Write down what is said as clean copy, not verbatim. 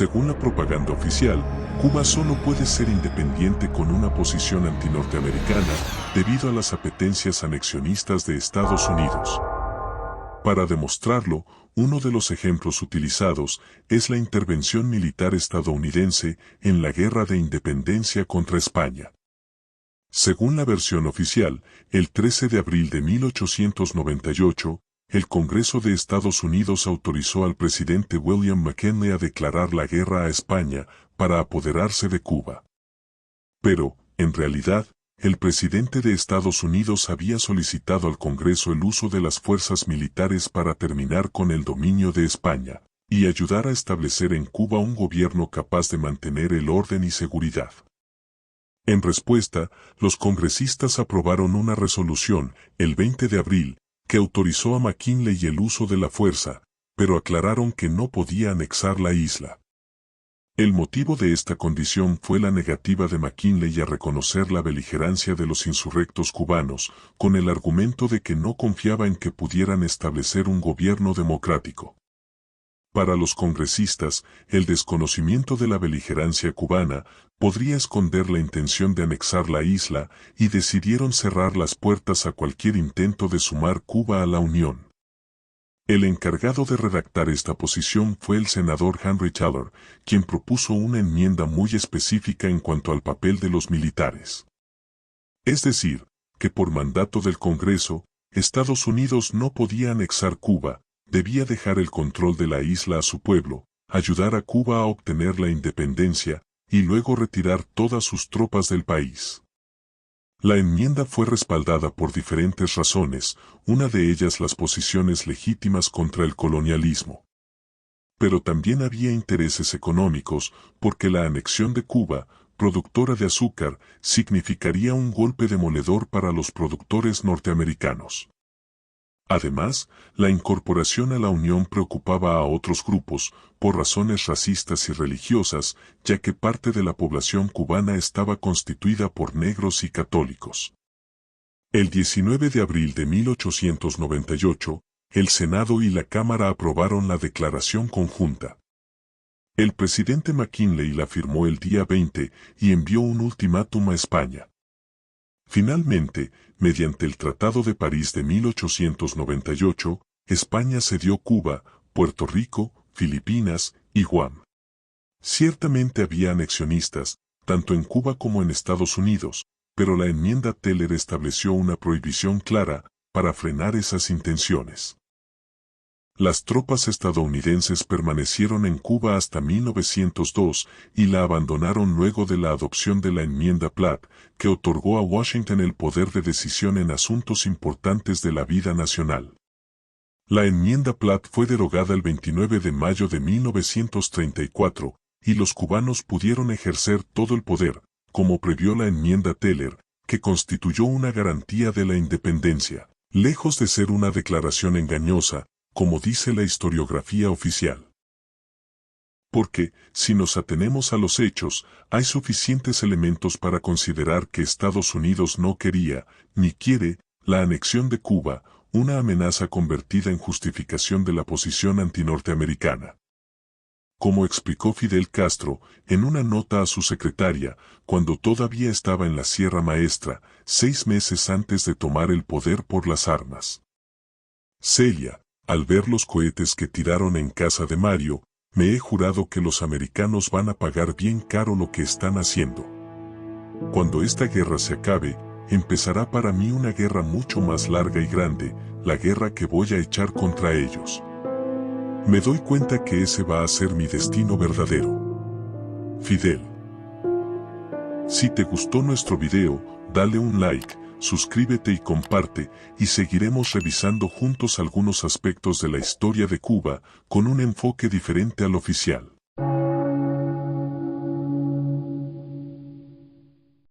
Según la propaganda oficial, Cuba solo puede ser independiente con una posición antinorteamericana debido a las apetencias anexionistas de Estados Unidos. Para demostrarlo, uno de los ejemplos utilizados es la intervención militar estadounidense en la Guerra de Independencia contra España. Según la versión oficial, el 13 de abril de 1898, el Congreso de Estados Unidos autorizó al presidente William McKinley a declarar la guerra a España para apoderarse de Cuba. Pero, en realidad, el presidente de Estados Unidos había solicitado al Congreso el uso de las fuerzas militares para terminar con el dominio de España y ayudar a establecer en Cuba un gobierno capaz de mantener el orden y seguridad. En respuesta, los congresistas aprobaron una resolución, el 20 de abril, que autorizó a McKinley el uso de la fuerza, pero aclararon que no podía anexar la isla. El motivo de esta condición fue la negativa de McKinley a reconocer la beligerancia de los insurrectos cubanos, con el argumento de que no confiaba en que pudieran establecer un gobierno democrático. Para los congresistas, el desconocimiento de la beligerancia cubana podría esconder la intención de anexar la isla y decidieron cerrar las puertas a cualquier intento de sumar Cuba a la Unión. El encargado de redactar esta posición fue el senador Henry Teller, quien propuso una enmienda muy específica en cuanto al papel de los militares. Es decir, que por mandato del Congreso, Estados Unidos no podía anexar Cuba, debía dejar el control de la isla a su pueblo, ayudar a Cuba a obtener la independencia, y luego retirar todas sus tropas del país. La enmienda fue respaldada por diferentes razones, una de ellas las posiciones legítimas contra el colonialismo. Pero también había intereses económicos, porque la anexión de Cuba, productora de azúcar, significaría un golpe demoledor para los productores norteamericanos. Además, la incorporación a la Unión preocupaba a otros grupos, por razones racistas y religiosas, ya que parte de la población cubana estaba constituida por negros y católicos. El 19 de abril de 1898, el Senado y la Cámara aprobaron la declaración conjunta. El presidente McKinley la firmó el día 20 y envió un ultimátum a España. Finalmente, mediante el Tratado de París de 1898, España cedió Cuba, Puerto Rico, Filipinas y Guam. Ciertamente había anexionistas, tanto en Cuba como en Estados Unidos, pero la enmienda Teller estableció una prohibición clara para frenar esas intenciones. Las tropas estadounidenses permanecieron en Cuba hasta 1902 y la abandonaron luego de la adopción de la enmienda Platt, que otorgó a Washington el poder de decisión en asuntos importantes de la vida nacional. La enmienda Platt fue derogada el 29 de mayo de 1934, y los cubanos pudieron ejercer todo el poder, como previó la enmienda Teller, que constituyó una garantía de la independencia, lejos de ser una declaración engañosa, como dice la historiografía oficial. Porque, si nos atenemos a los hechos, hay suficientes elementos para considerar que Estados Unidos no quería, ni quiere, la anexión de Cuba, una amenaza convertida en justificación de la posición antinorteamericana. Como explicó Fidel Castro, en una nota a su secretaria, cuando todavía estaba en la Sierra Maestra, 6 meses antes de tomar el poder por las armas. Celia, al ver los cohetes que tiraron en casa de Mario, me he jurado que los americanos van a pagar bien caro lo que están haciendo. Cuando esta guerra se acabe, empezará para mí una guerra mucho más larga y grande, la guerra que voy a echar contra ellos. Me doy cuenta que ese va a ser mi destino verdadero. Fidel. Si te gustó nuestro video, dale un like, suscríbete y comparte, y seguiremos revisando juntos algunos aspectos de la historia de Cuba, con un enfoque diferente al oficial.